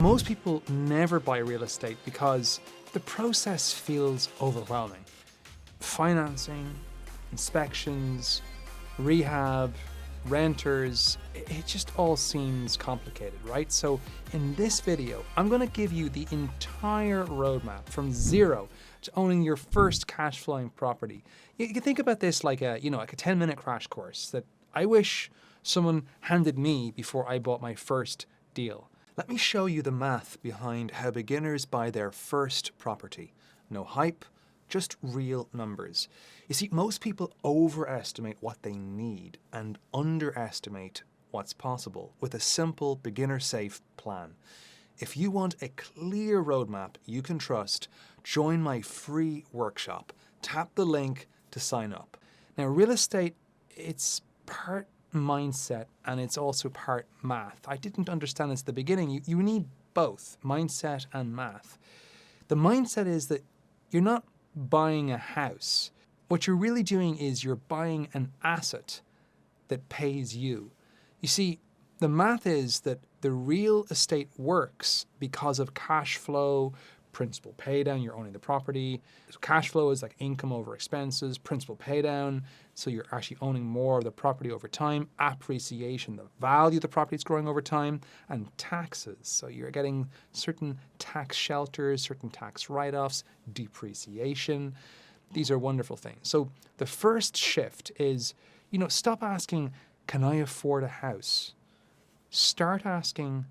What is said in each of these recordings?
Most people never buy real estate because the process feels overwhelming. Financing, inspections, rehab, renters, it just all seems complicated, right? So in this video, I'm going to give you the entire roadmap from zero to owning your first cash flowing property. You can think about this like a 10-minute crash course that I wish someone handed me before I bought my first deal. Let me show you the math behind how beginners buy their first property. No hype, just real numbers. You see, most people overestimate what they need and underestimate what's possible with a simple beginner-safe plan. If you want a clear roadmap you can trust, join my free workshop. Tap the link to sign up. Now, real estate, it's part mindset and it's also part math. I didn't understand this at the beginning. You need both mindset and math. The mindset is that you're not buying a house. What you're really doing is you're buying an asset that pays you. You see, the math is that the real estate works because of cash flow, principal pay down, you're owning the property. So cash flow is like income over expenses, principal pay down, so you're actually owning more of the property over time, appreciation, the value of the property is growing over time, and taxes. So you're getting certain tax shelters, certain tax write-offs, depreciation. These are wonderful things. So the first shift is, stop asking, can I afford a house? Start asking,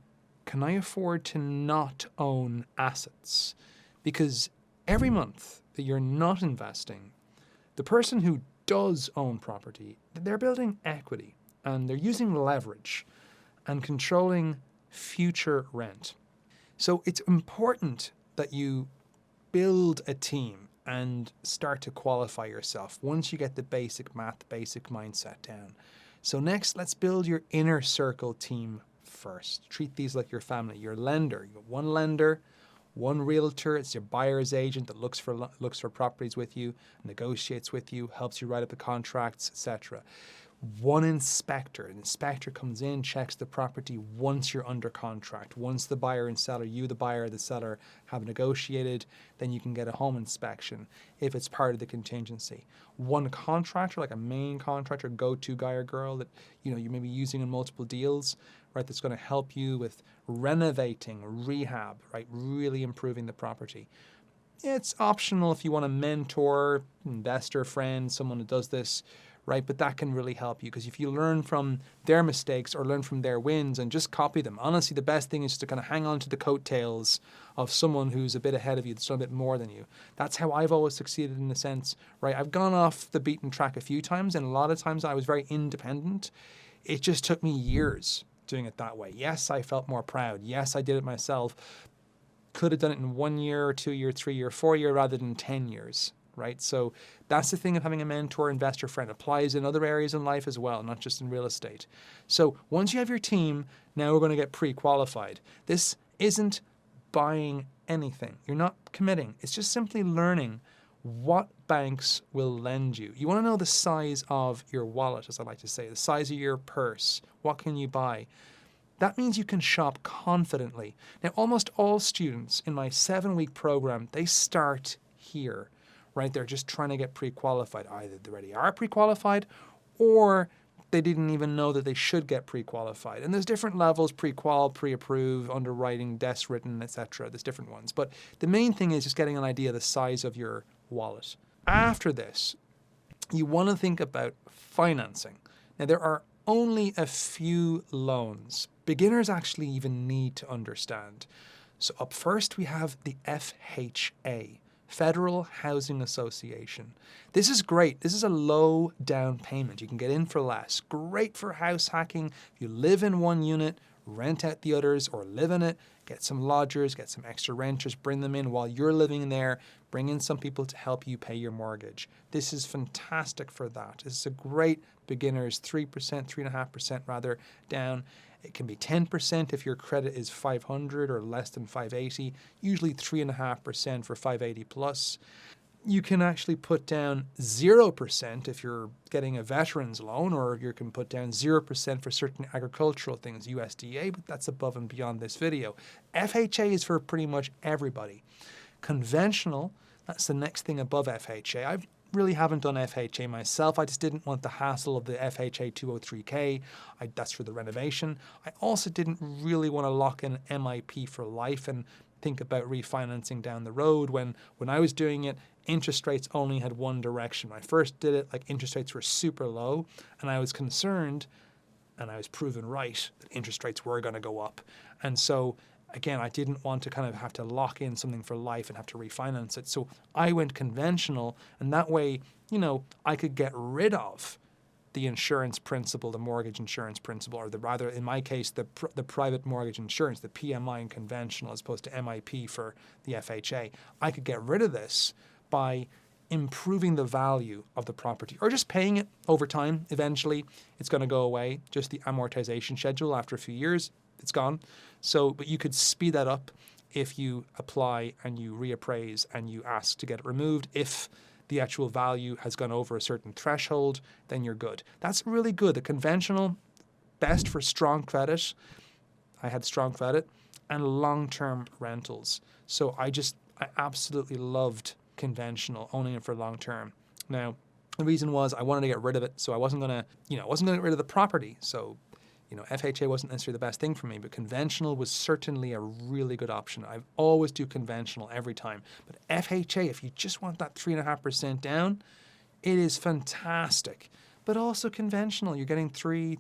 can I afford to not own assets? Because every month that you're not investing, the person who does own property, they're building equity and they're using leverage and controlling future rent. So it's important that you build a team and start to qualify yourself once you get the basic math, basic mindset down. So next, let's build your inner circle team first. Treat these like your family. Your lender, you got one lender, one realtor, it's your buyer's agent that looks for properties with you, negotiates with you, helps you write up the contracts, etc. One inspector. An inspector comes in, checks the property once you're under contract. Once the buyer and seller, you the buyer, the seller have negotiated, then you can get a home inspection if it's part of the contingency. One contractor, like a main contractor, go-to guy or girl that you may be using in multiple deals, right? That's going to help you with renovating, rehab, right? Really improving the property. It's optional if you want a mentor, investor, friend, someone who does this, right? But that can really help you because if you learn from their mistakes or learn from their wins and just copy them, honestly, the best thing is to kind of hang on to the coattails of someone who's a bit ahead of you, that's done a bit more than you. That's how I've always succeeded in a sense, right? I've gone off the beaten track a few times and a lot of times I was very independent. It just took me years doing it that way. Yes, I felt more proud. Yes, I did it myself. Could have done it in 1 year or 2 year, 3 year, 4 year rather than 10 years. Right? So that's the thing of having a mentor, investor, friend. Applies in other areas in life as well, not just in real estate. So once you have your team, now we're going to get pre-qualified. This isn't buying anything. You're not committing. It's just simply learning what banks will lend you. You want to know the size of your wallet, as I like to say, the size of your purse. What can you buy? That means you can shop confidently. Now, almost all students in my 7-week program, they start here. Right? They're just trying to get pre-qualified. Either they already are pre-qualified or they didn't even know that they should get pre-qualified. And there's different levels, pre-qual, pre-approve, underwriting, desk written, etc. There's different ones. But the main thing is just getting an idea of the size of your wallet. After this, you want to think about financing. Now, there are only a few loans beginners actually even need to understand. So up first, we have the FHA. Federal Housing Association. This is great. This is a low down payment. You can get in for less. Great for house hacking. If you live in one unit, rent out the others or live in it, get some lodgers, get some extra renters, bring them in while you're living in there, bring in some people to help you pay your mortgage. This is fantastic for that. This is a great beginner's 3%, 3.5% rather down. It can be 10% if your credit is 500 or less than 580, usually 3.5% for 580 plus. You can actually put down 0% if you're getting a veteran's loan, or you can put down 0% for certain agricultural things, USDA, but that's above and beyond this video. FHA is for pretty much everybody. Conventional, that's the next thing above FHA. I really haven't done FHA myself. I just didn't want the hassle of the FHA 203K. That's for the renovation. I also didn't really want to lock in MIP for life and think about refinancing down the road. When I was doing it, interest rates only had one direction. When I first did it, like, interest rates were super low, and I was concerned, and I was proven right, that interest rates were going to go up. And so again, I didn't want to kind of have to lock in something for life and have to refinance it. So I went conventional, and that way, I could get rid of the insurance principal, the mortgage insurance principal, or rather, in my case, the private mortgage insurance, the PMI in conventional as opposed to MIP for the FHA. I could get rid of this by improving the value of the property, or just paying it over time. Eventually, it's going to go away. Just the amortization schedule, after a few years, it's gone. So, but you could speed that up if you apply and you reappraise and you ask to get it removed. If the actual value has gone over a certain threshold, then you're good. That's really good. The conventional, best for strong credit. I had strong credit, and long-term rentals. So I absolutely loved conventional, owning it for long-term. Now, the reason was I wanted to get rid of it, so I wasn't going to get rid of the property. So, FHA wasn't necessarily the best thing for me, but conventional was certainly a really good option. I always do conventional every time. But FHA, if you just want that 3.5% down, it is fantastic. But also conventional, you're getting 3%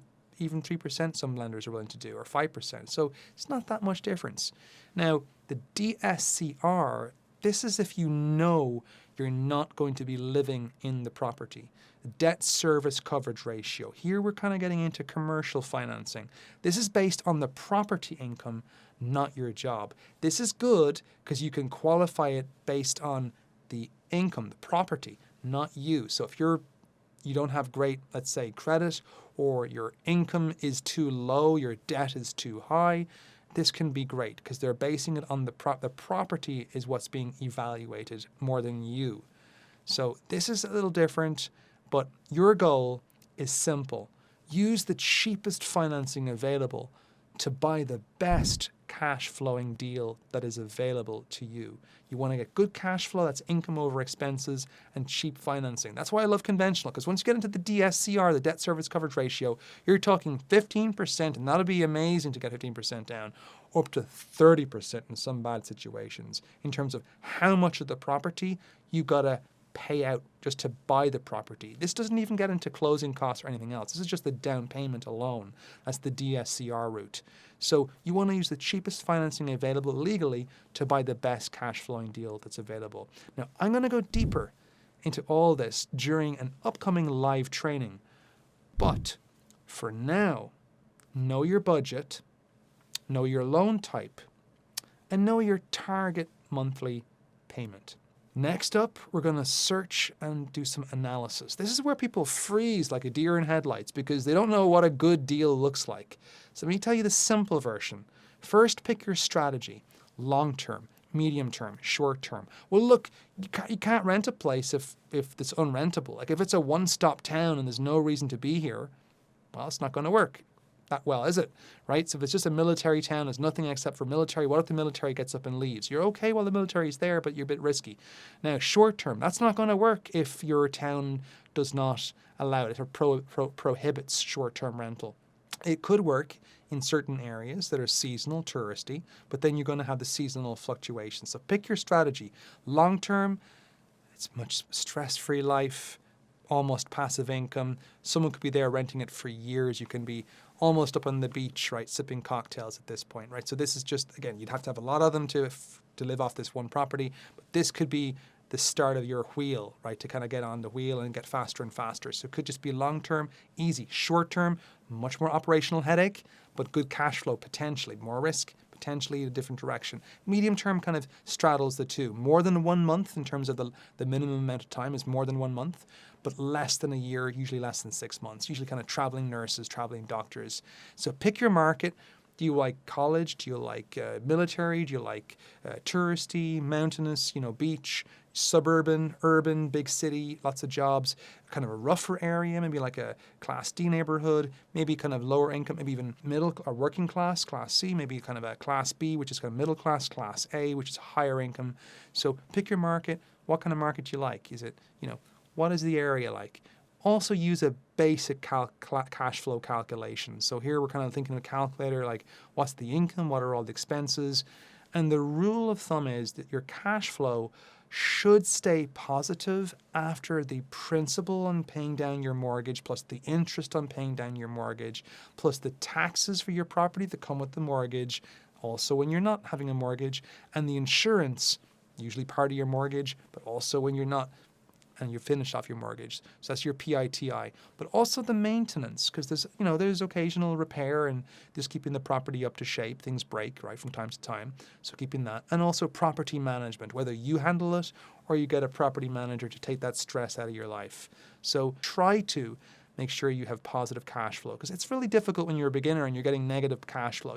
some lenders are willing to do, or 5%. So it's not that much difference. Now, the DSCR, this is if you know you're not going to be living in the property. The debt service coverage ratio. Here we're kind of getting into commercial financing. This is based on the property income, not your job. This is good because you can qualify it based on the income, the property, not you. So if you don't have great, let's say, credit, or your income is too low, your debt is too high, this can be great because they're basing it on the property is what's being evaluated more than you. So this is a little different, but your goal is simple. Use the cheapest financing available to buy the best cash flowing deal that is available to you. You want to get good cash flow, that's income over expenses, and cheap financing. That's why I love conventional, because once you get into the DSCR, the debt service coverage ratio, you're talking 15%, and that'll be amazing to get 15% down, up to 30% in some bad situations, in terms of how much of the property you gotta pay out just to buy the property. This doesn't even get into closing costs or anything else. This is just the down payment alone. That's the DSCR route. So you want to use the cheapest financing available legally to buy the best cash flowing deal that's available. Now, I'm going to go deeper into all this during an upcoming live training. But for now, know your budget, know your loan type, and know your target monthly payment. Next up, we're going to search and do some analysis. This is where people freeze like a deer in headlights because they don't know what a good deal looks like. So let me tell you the simple version. First, pick your strategy. Long-term, medium-term, short-term. Well, look, you can't rent a place if it's unrentable. Like if it's a one-stop town and there's no reason to be here, well, it's not going to work that well, is it? Right? So if it's just a military town, there's nothing except for military. What if the military gets up and leaves? You're okay while the military is there, but you're a bit risky. Now, short term, that's not going to work if your town does not allow it or prohibits short-term rental. It could work in certain areas that are seasonal, touristy, but then you're going to have the seasonal fluctuations. So pick your strategy. Long term, it's much stress-free life, almost passive income. Someone could be there renting it for years. You can be almost up on the beach, right, sipping cocktails at this point, right? So this is just, again, you'd have to have a lot of them to live off this one property, but this could be the start of your wheel, right, to kind of get on the wheel and get faster and faster. So it could just be long-term, easy. Short-term, much more operational headache, but good cash flow potentially. More risk, potentially a different direction. Medium-term kind of straddles the two. More than 1 month in terms of the minimum amount of time is more than 1 month, but less than a year, usually less than 6 months, usually kind of traveling nurses, traveling doctors. So pick your market. Do you like college? Do you like military? Do you like touristy, mountainous, beach, suburban, urban, big city, lots of jobs, kind of a rougher area, maybe like a Class D neighborhood, maybe kind of lower income, maybe even middle or working class, Class C, maybe kind of a Class B, which is kind of middle class, Class A, which is higher income. So pick your market. What kind of market do you like? Is it, what is the area like? Also use a basic cash flow calculation. So here we're kind of thinking of a calculator like what's the income, what are all the expenses, and the rule of thumb is that your cash flow should stay positive after the principal on paying down your mortgage plus the interest on paying down your mortgage plus the taxes for your property that come with the mortgage, also when you're not having a mortgage, and the insurance, usually part of your mortgage, but also when you're not and you finish off your mortgage. So that's your PITI. But also the maintenance, because there's occasional repair and just keeping the property up to shape. Things break, right, from time to time. So keeping that. And also property management, whether you handle it or you get a property manager to take that stress out of your life. So try to make sure you have positive cash flow, because it's really difficult when you're a beginner and you're getting negative cash flow.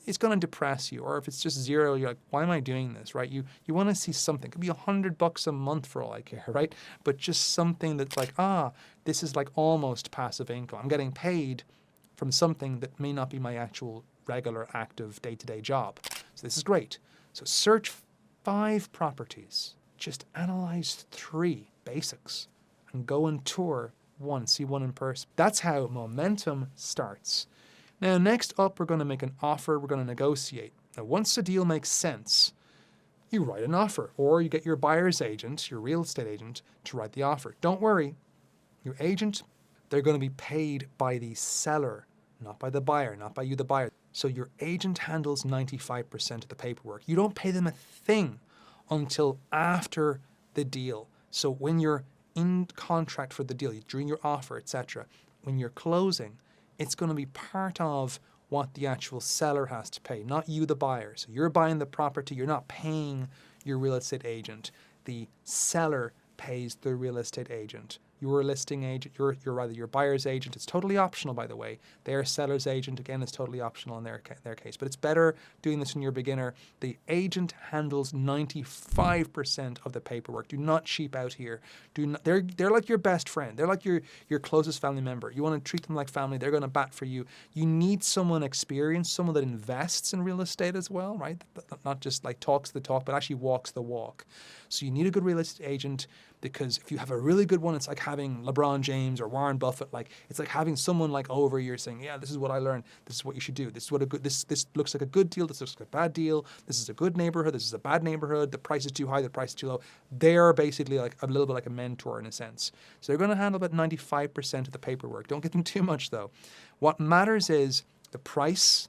It's gonna depress you. Or if it's just zero, you're like, why am I doing this, right? You want to see something. It could be $100 a month for all I care, right? But just something that's like, this is like almost passive income. I'm getting paid from something that may not be my actual regular active day-to-day job. So this is great. So search 5 properties. Just analyze 3 basics and go and tour one, see one in person. That's how momentum starts. Now, next up, we're going to make an offer. We're going to negotiate. Now, once the deal makes sense, you write an offer, or you get your buyer's agent, your real estate agent, to write the offer. Don't worry, your agent, they're going to be paid by the seller, not by the buyer, not by you, the buyer. So your agent handles 95% of the paperwork. You don't pay them a thing until after the deal. So when you're in contract for the deal, during your offer, etc., when you're closing, it's going to be part of what the actual seller has to pay, not you, the buyer. So you're buying the property, you're not paying your real estate agent. The seller pays the real estate agent. Your listing agent, you're rather your buyer's agent. It's totally optional, by the way. Their seller's agent, again, is totally optional in their case. But it's better doing this when you're a beginner. The agent handles 95% of the paperwork. Do not cheap out here. They're like your best friend. They're like your closest family member. You want to treat them like family. They're going to bat for you. You need someone experienced, someone that invests in real estate as well, right? Not just like talks the talk, but actually walks the walk. So you need a good real estate agent, because if you have a really good one, it's like having LeBron James or Warren Buffett. Like, it's like having someone like over you saying, yeah, this is what I learned. This is what you should do. This looks like a good deal. This looks like a bad deal. This is a good neighborhood. This is a bad neighborhood. The price is too high. The price is too low. They're basically like a little bit like a mentor in a sense. So they're going to handle about 95% of the paperwork. Don't give them too much though. What matters is the price,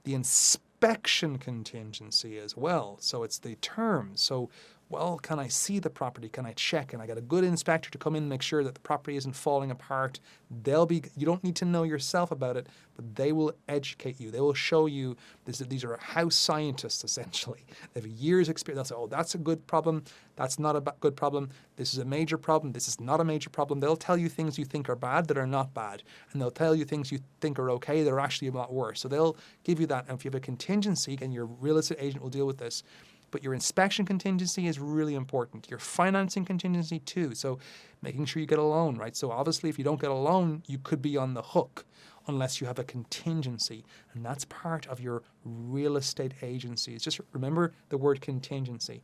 the inspection contingency as well. So it's the terms. So, well, can I see the property? Can I check? And I got a good inspector to come in and make sure that the property isn't falling apart. You don't need to know yourself about it, but they will educate you. They will show you these are house scientists, essentially. They have years experience. They'll say, oh, that's a good problem. That's not a good problem. This is a major problem. This is not a major problem. They'll tell you things you think are bad that are not bad. And they'll tell you things you think are okay that are actually a lot worse. So they'll give you that. And if you have a contingency, and your real estate agent will deal with this, but your inspection contingency is really important. Your financing contingency too. So making sure you get a loan, right? So obviously if you don't get a loan, you could be on the hook unless you have a contingency. And that's part of your real estate agency. It's just remember the word contingency.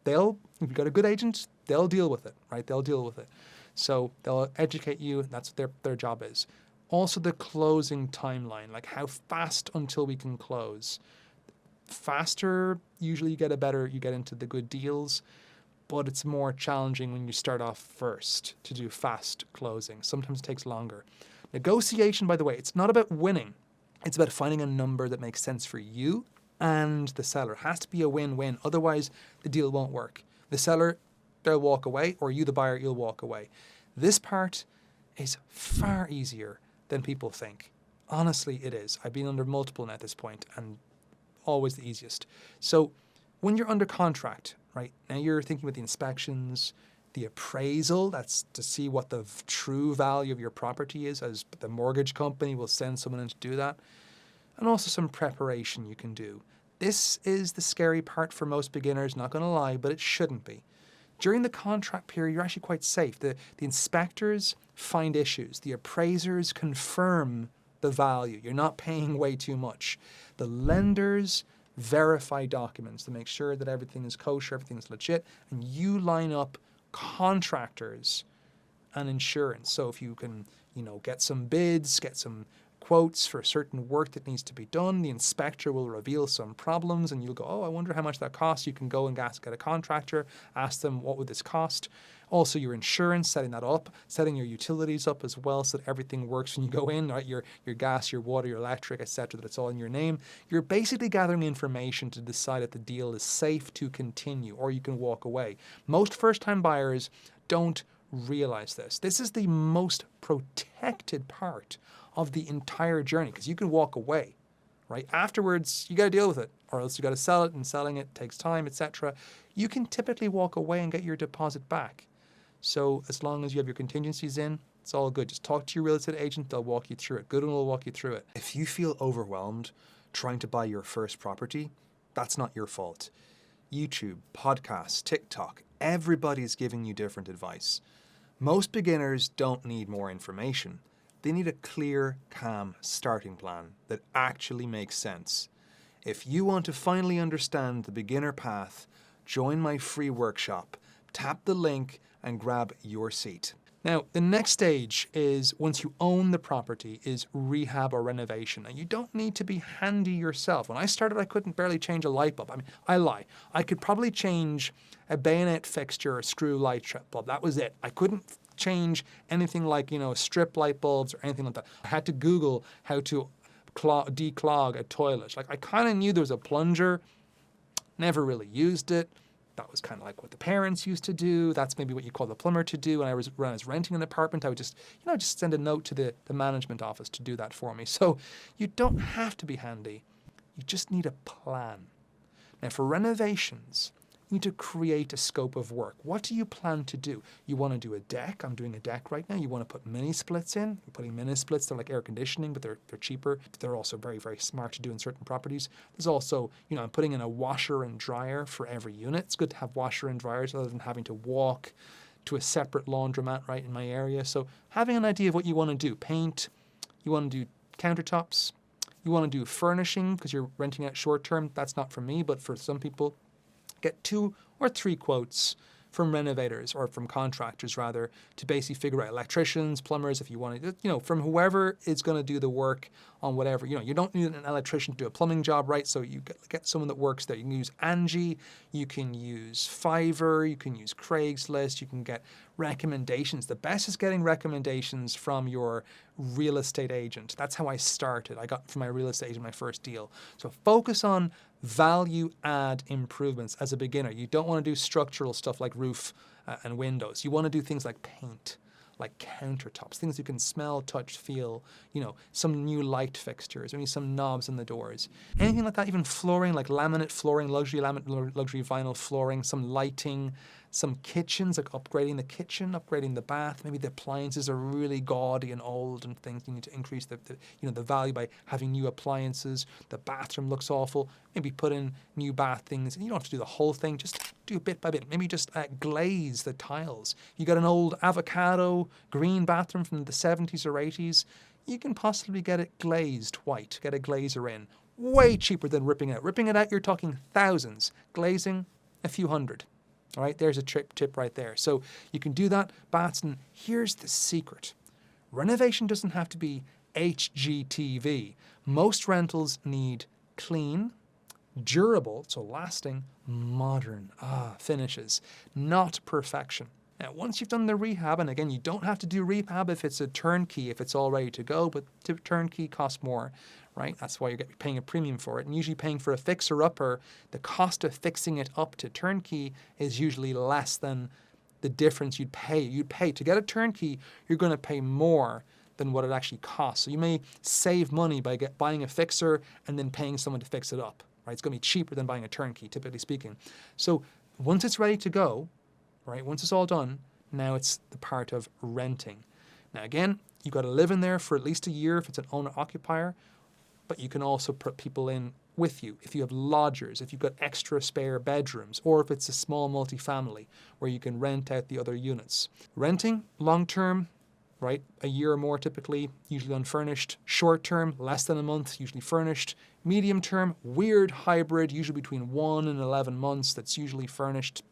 If you've got a good agent, they'll deal with it, right? They'll deal with it. So they'll educate you. That's what their job is. Also the closing timeline, like how fast until we can close. Faster, usually you get into the good deals, but it's more challenging when you start off first to do fast closing. Sometimes it takes longer. Negotiation, by the way, it's not about winning. It's about finding a number that makes sense for you and the seller. It has to be a win-win. Otherwise, the deal won't work. The seller, they'll walk away, or you, the buyer, you'll walk away. This part is far easier than people think. Honestly, it is. I've been under multiple at this point, and always the easiest. So when you're under contract, right, now you're thinking about the inspections, the appraisal, that's to see what the true value of your property is, as the mortgage company will send someone in to do that. and also some preparation you can do. This is the scary part for most beginners, not going to lie, but it shouldn't be. During the contract period, you're actually quite safe. The inspectors find issues. The appraisers confirm the value. You're not paying way too much. The lenders verify documents to make sure that everything is kosher, everything is legit, and you line up contractors and insurance. So if you can, get some bids, get some quotes for certain work that needs to be done, the inspector will reveal some problems and you'll go, oh, I wonder how much that costs. You can go and get a contractor, ask them what would this cost. Also your insurance, setting that up, setting your utilities up as well so that everything works when you go in, right? Your gas, your water, your electric, etc., that it's all in your name. You're basically gathering information to decide if the deal is safe to continue or you can walk away. Most first-time buyers don't realize this. This is the most protected part of the entire journey because you can walk away, right? Afterwards, you got to deal with it or else you got to sell it, and selling it takes time, etc. You can typically walk away and get your deposit back. So as long as you have your contingencies in, it's all good. Just talk to your real estate agent. They'll walk you through it. Goodwin will walk you through it. If you feel overwhelmed trying to buy your first property, that's not your fault. YouTube, podcasts, TikTok, everybody's giving you different advice. Most beginners don't need more information. They need a clear, calm starting plan that actually makes sense. If you want to finally understand the beginner path, join my free workshop. Tap the link and grab your seat. Now, the next stage is, once you own the property, is rehab or renovation. And you don't need to be handy yourself. When I started, I couldn't barely change a light bulb. I mean, I lie. I could probably change a bayonet fixture, a screw light bulb. That was it. I couldn't change anything like, strip light bulbs or anything like that. I had to Google how to declog a toilet. Like, I kind of knew there was a plunger, never really used it. That was kind of like what the parents used to do. That's maybe what you call the plumber to do. When I was renting an apartment, I would just send a note to the management office to do that for me. So you don't have to be handy. You just need a plan. Now for renovations, you need to create a scope of work. What do you plan to do? You want to do a deck. I'm doing a deck right now. You want to put mini splits in. You're putting mini splits. They're like air conditioning, but they're cheaper. They're also very, very smart to do in certain properties. There's also, I'm putting in a washer and dryer for every unit. It's good to have washer and dryers rather than having to walk to a separate laundromat right in my area. So having an idea of what you want to do. Paint. You want to do countertops. You want to do furnishing because you're renting out short term. That's not for me, but for some people. Get 2 or 3 quotes from renovators or from contractors rather to basically figure out electricians, plumbers, if you want to, from whoever is going to do the work on whatever. You don't need an electrician to do a plumbing job, right? So you get someone that works there. You can use Angie, you can use Fiverr, you can use Craigslist, you can get recommendations. The best is getting recommendations from your real estate agent. That's how I started. I got from my real estate agent my first deal. So focus on value add improvements as a beginner. You don't want to do structural stuff like roof and windows. You want to do things like paint, like countertops, things you can smell, touch, feel, some new light fixtures, maybe some knobs in the doors. Anything like that, even flooring, like laminate flooring, luxury vinyl flooring, some lighting, some kitchens, like upgrading the kitchen, upgrading the bath. Maybe the appliances are really gaudy and old and things. You need to increase the value by having new appliances. The bathroom looks awful. Maybe put in new bath things. And you don't have to do the whole thing. Just do bit by bit. Maybe just glaze the tiles. You got an old avocado green bathroom from the 70s or 80s. You can possibly get it glazed white. Get a glazer in. Way cheaper than ripping it out. Ripping it out, you're talking thousands. Glazing, a few hundred. All right, there's a tip right there. So you can do that. Baths, and here's the secret. Renovation doesn't have to be HGTV. Most rentals need clean, durable, so lasting, modern finishes, not perfection. Now, once you've done the rehab, and again, you don't have to do rehab if it's a turnkey, if it's all ready to go, but turnkey costs more, right? That's why you're paying a premium for it. And usually paying for a fixer-upper, the cost of fixing it up to turnkey is usually less than the difference you'd pay. To get a turnkey, you're going to pay more than what it actually costs. So you may save money by buying a fixer and then paying someone to fix it up, right? It's going to be cheaper than buying a turnkey, typically speaking. So once it's ready to go, right, once it's all done, now it's the part of renting. Now again, you've got to live in there for at least a year if it's an owner-occupier. but you can also put people in with you. If you have lodgers, if you've got extra spare bedrooms, or if it's a small multifamily where you can rent out the other units. Renting, long term, right? A year or more typically, usually unfurnished. Short term, less than a month, usually furnished. Medium term, weird hybrid, usually between 1 and 11 months, that's usually furnished.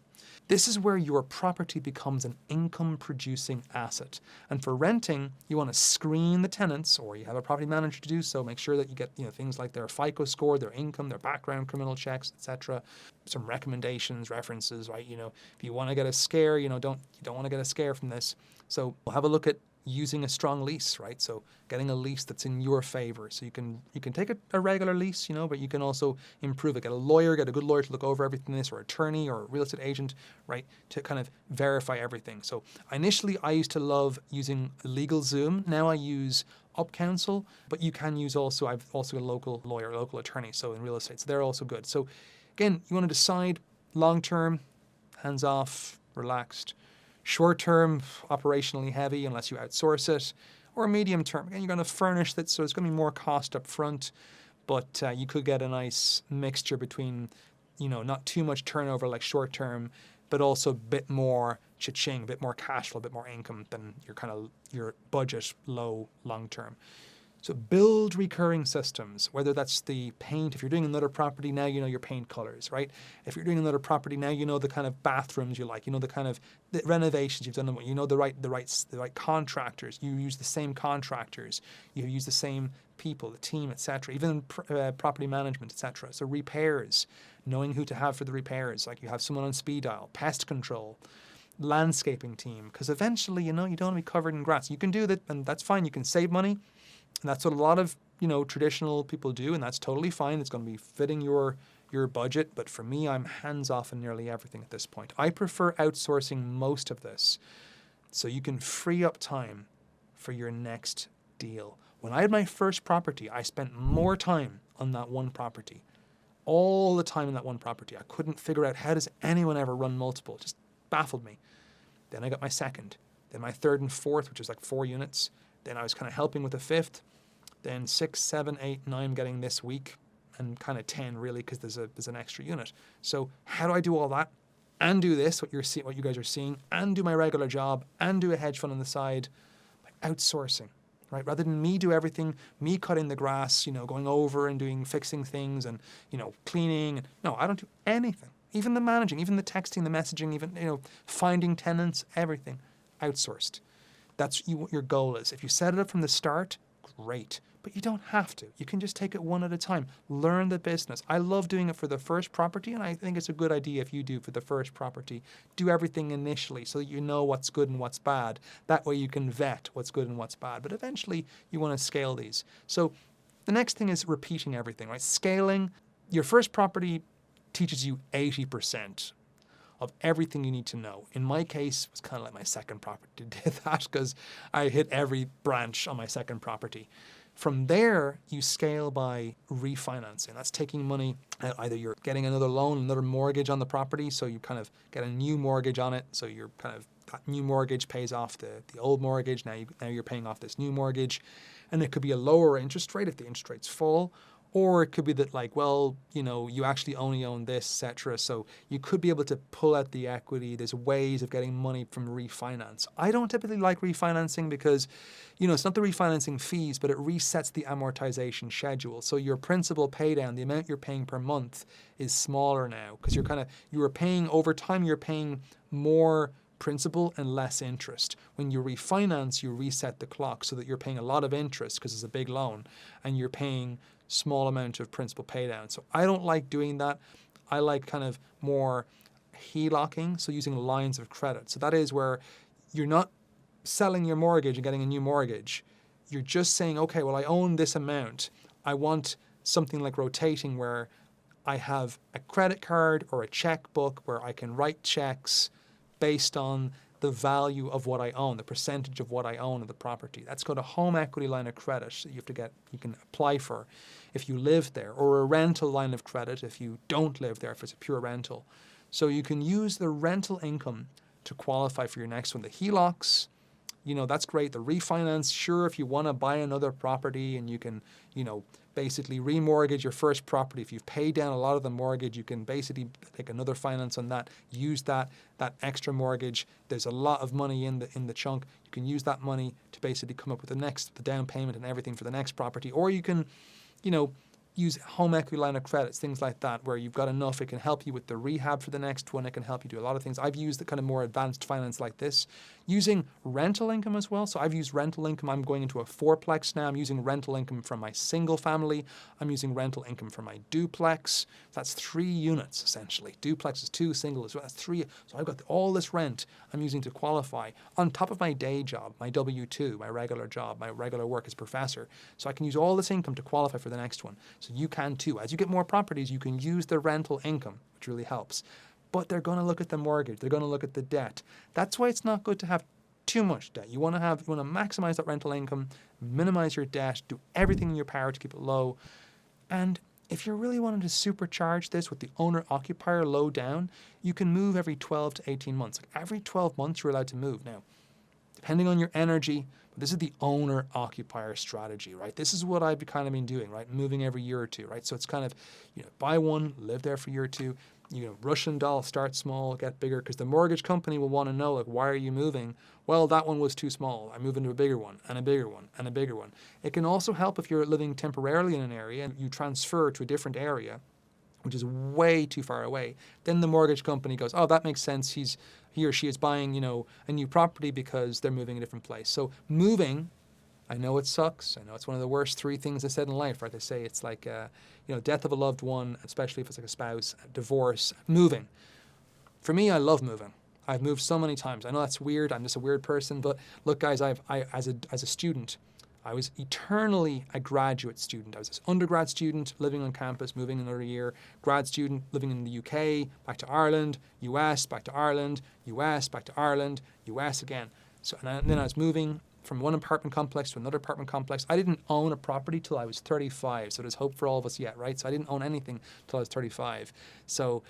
This is where your property becomes an income-producing asset. And for renting, you want to screen the tenants, or you have a property manager to do so. Make sure that you get things like their FICO score, their income, their background, criminal checks, etc. Some recommendations, references, right? If you want to get a scare, you don't want to get a scare from this. So we'll have a look at using a strong lease, right? So getting a lease that's in your favor. So you can take a regular lease, but you can also improve it. Get a good lawyer to look over everything this, or attorney or a real estate agent, right? To kind of verify everything. So initially I used to love using LegalZoom. Now I use UpCounsel, but you can use I've also a local lawyer, local attorney, so in real estate. So they're also good. So again, you want to decide long-term, hands-off, relaxed. Short-term, operationally heavy unless you outsource it, or medium-term. Again, you're going to furnish that, so it's going to be more cost up front, but you could get a nice mixture between, not too much turnover like short-term, but also a bit more cha-ching, a bit more cash flow, a bit more income than your budget low long-term. So build recurring systems, whether that's the paint. If you're doing another property now, you know your paint colors, right? If you're doing another property now, you know the kind of bathrooms you like, the kind of the renovations you've done, the right contractors. You use the same contractors. You use the same people, the team, etc. Even property management, etc. So repairs, knowing who to have for the repairs, like you have someone on speed dial, pest control, landscaping team, because eventually, you don't want to be covered in grass. You can do that, and that's fine. You can save money. And that's what a lot of, traditional people do, and that's totally fine. It's going to be fitting your budget. But for me, I'm hands-off in nearly everything at this point. I prefer outsourcing most of this so you can free up time for your next deal. When I had my first property, I spent more time on that one property. All the time in that one property. I couldn't figure out, how does anyone ever run multiple? It just baffled me. Then I got my second. Then my third and fourth, which is like 4 units. Then I was kind of helping with the fifth. Then 6, 7, 8, 9 I'm getting this week, and kind of 10 really, because there's an extra unit. So how do I do all that and do this, what you guys are seeing, and do my regular job and do a hedge fund on the side? By outsourcing, right? Rather than me do everything, me cutting the grass, going over and fixing things and, cleaning. No, I don't do anything. Even the managing, even the texting, the messaging, even, finding tenants, everything outsourced. That's what your goal is. If you set it up from the start, great. But you don't have to. You can just take it one at a time. Learn the business. I love doing it for the first property, and I think it's a good idea if you do for the first property. Do everything initially so that you know what's good and what's bad. That way you can vet what's good and what's bad. But eventually you want to scale these. So the next thing is repeating everything, right? Scaling. Your first property teaches you 80% of everything you need to know. In my case, it was kind of like my second property did that, because I hit every branch on my second property. From there, you scale by refinancing. That's taking money out. Either you're getting another loan, another mortgage on the property, so you kind of get a new mortgage on it. So you're kind of, that new mortgage pays off the old mortgage. Now you're paying off this new mortgage. And it could be a lower interest rate if the interest rates fall. Or it could be that, you actually only own this, etc. So you could be able to pull out the equity. There's ways of getting money from refinance. I don't typically like refinancing because, it's not the refinancing fees, but it resets the amortization schedule. So your principal pay down, the amount you're paying per month, is smaller now, because you were paying over time, you're paying more principal and less interest. When you refinance, you reset the clock so that you're paying a lot of interest because it's a big loan, and you're paying small amount of principal pay down. So I don't like doing that. I like kind of more HELOCing, so using lines of credit. So that is where you're not selling your mortgage and getting a new mortgage. You're just saying, okay, well, I own this amount. I want something like rotating, where I have a credit card or a checkbook where I can write checks based on the value of what I own, the percentage of what I own of the property. That's called a home equity line of credit that you can apply for if you live there, or a rental line of credit if you don't live there, if it's a pure rental. So you can use the rental income to qualify for your next one. The HELOCs, That's great. The refinance, sure, if you want to buy another property and you can, basically remortgage your first property. If you've paid down a lot of the mortgage, you can basically take another finance on that, use that extra mortgage. There's a lot of money in the chunk. You can use that money to basically come up with the down payment and everything for the next property. Or you can, use home equity line of credits, things like that, where you've got enough. It can help you with the rehab for the next one. It can help you do a lot of things. I've used the kind of more advanced finance like this, using rental income as well. So I've used rental income. I'm going into a fourplex now. I'm using rental income from my single family. I'm using rental income from my duplex. That's 3 units, essentially. Duplex is 2, single is, that's 3. So I've got all this rent I'm using to qualify on top of my day job, my W-2, my regular job, my regular work as professor. So I can use all this income to qualify for the next one. So you can too. As you get more properties, you can use the rental income, which really helps. But they're going to look at the mortgage. They're going to look at the debt. That's why it's not good to have too much debt. You want to maximize that rental income, minimize your debt, do everything in your power to keep it low. And if you're really wanting to supercharge this with the owner-occupier low down, you can move every 12 to 18 months. Like every 12 months, you're allowed to move. Now, depending on your energy, but this is the owner-occupier strategy, right? This is what I've kind of been doing, right? Moving every year or two, right? So it's kind of, buy one, live there for a year or two. Russian doll, start small, get bigger, because the mortgage company will want to know, like, why are you moving? Well, that one was too small. I move into a bigger one, and a bigger one, and a bigger one. It can also help if you're living temporarily in an area and you transfer to a different area, which is way too far away. Then the mortgage company goes, oh, that makes sense. He or she is buying, a new property because they're moving a different place. So moving, I know it sucks. I know it's one of the worst 3 things I said in life, right? They say it's like, death of a loved one, especially if it's like a spouse, divorce, moving. For me, I love moving. I've moved so many times. I know that's weird. I'm just a weird person. But look, guys, as a student, I was eternally a graduate student. I was this undergrad student living on campus, moving another year, grad student living in the UK, back to Ireland, US, back to Ireland, US, back to Ireland, US again. So and then I was moving from one apartment complex to another apartment complex. I didn't own a property till I was 35, so there's hope for all of us yet, right? So I didn't own anything till I was 35. So,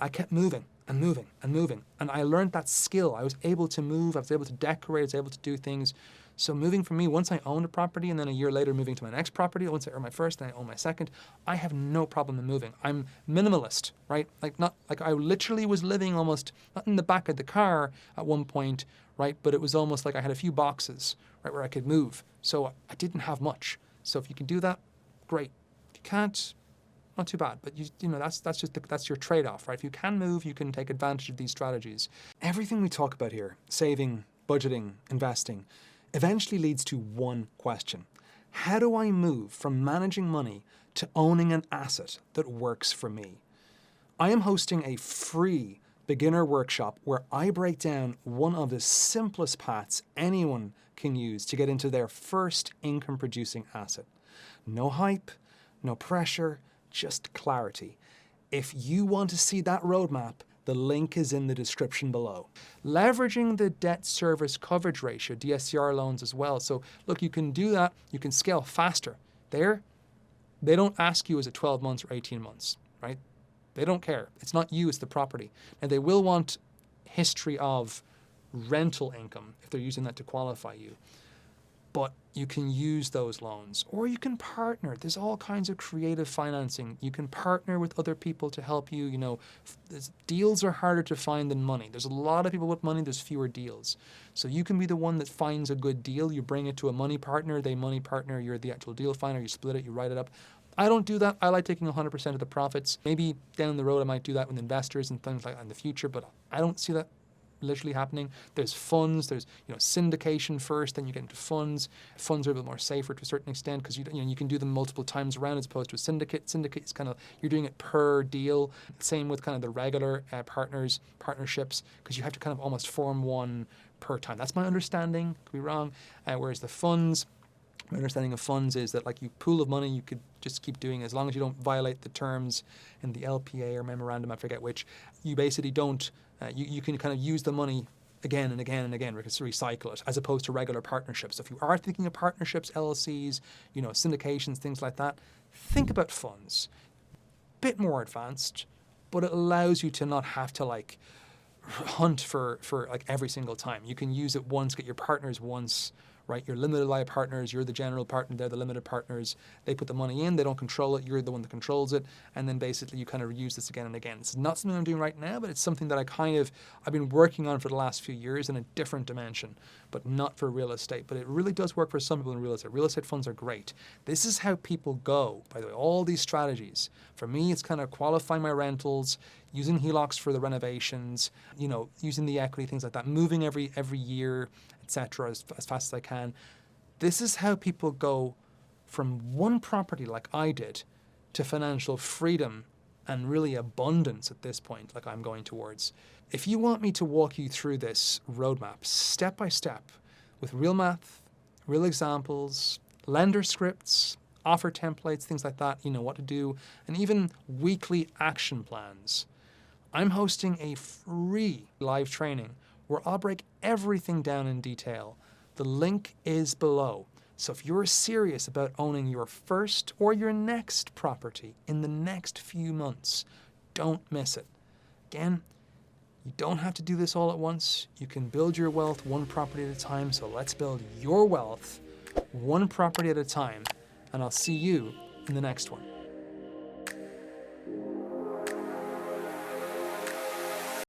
I kept moving and moving and moving, and I learned that skill. I was able to move, I was able to decorate, I was able to do things. So moving for me, once I owned a property and then a year later moving to my next property, once I earned my first and I own my second, I have no problem in moving. I'm minimalist, right? I literally was living almost not in the back of the car at one point, right? But it was almost like I had a few boxes, right, where I could move. So I didn't have much. So if you can do that, great. If you can't, not too bad. But that's your trade-off, right? If you can move, you can take advantage of these strategies. Everything we talk about here, saving, budgeting, investing, eventually leads to one question. How do I move from managing money to owning an asset that works for me? I am hosting a free beginner workshop where I break down one of the simplest paths anyone can use to get into their first income producing asset. No hype, no pressure, just clarity. If you want to see that roadmap, the link is in the description below. Leveraging the debt service coverage ratio, DSCR loans as well. So look, you can do that. You can scale faster. They don't ask you is it 12 months or 18 months, right? They don't care. It's not you, it's the property. And they will want history of rental income if they're using that to qualify you. But you can use those loans, or you can partner. There's all kinds of creative financing. You can partner with other people to help you. Deals are harder to find than money. There's a lot of people with money, there's fewer deals. So you can be the one that finds a good deal. You bring it to a money partner, they money partner, you're the actual deal finder, you split it, you write it up. I don't do that. I like taking 100% of the profits. Maybe down the road I might do that with investors and things like that in the future, but I don't see that literally happening. There's funds, there's syndication first, then you get into funds. Funds are a bit more safer to a certain extent because you can do them multiple times around as opposed to a syndicate. Syndicate is kind of, you're doing it per deal. Same with kind of the regular partnerships, because you have to kind of almost form one per time. That's my understanding, could be wrong. Whereas the funds, my understanding of funds is that like you pool of money, you could just keep doing as long as you don't violate the terms in the LPA or memorandum, I forget which. You basically don't, you can kind of use the money again and again and again, recycle it, as opposed to regular partnerships. So if you are thinking of partnerships, LLCs, syndications, things like that, think about funds. Bit more advanced, but it allows you to not have to hunt for like every single time. You can use it once, get your partners once, right? Your limited liability partners, you're the general partner, they're the limited partners. They put the money in, they don't control it, you're the one that controls it, and then basically you kind of use this again and again. It's not something I'm doing right now, but it's something that I've been working on for the last few years in a different dimension, but not for real estate. But it really does work for some people in real estate. Real estate funds are great. This is how people go, by the way, all these strategies. For me, it's kind of qualifying my rentals, using HELOCs for the renovations, using the equity, things like that, moving every year, etc., as fast as I can. This is how people go from one property like I did to financial freedom and really abundance at this point, like I'm going towards. If you want me to walk you through this roadmap step by step with real math, real examples, lender scripts, offer templates, things like that, what to do, and even weekly action plans, I'm hosting a free live training where I'll break everything down in detail. The link is below. So if you're serious about owning your first or your next property in the next few months, don't miss it. Again, you don't have to do this all at once. You can build your wealth one property at a time. So let's build your wealth one property at a time. And I'll see you in the next one.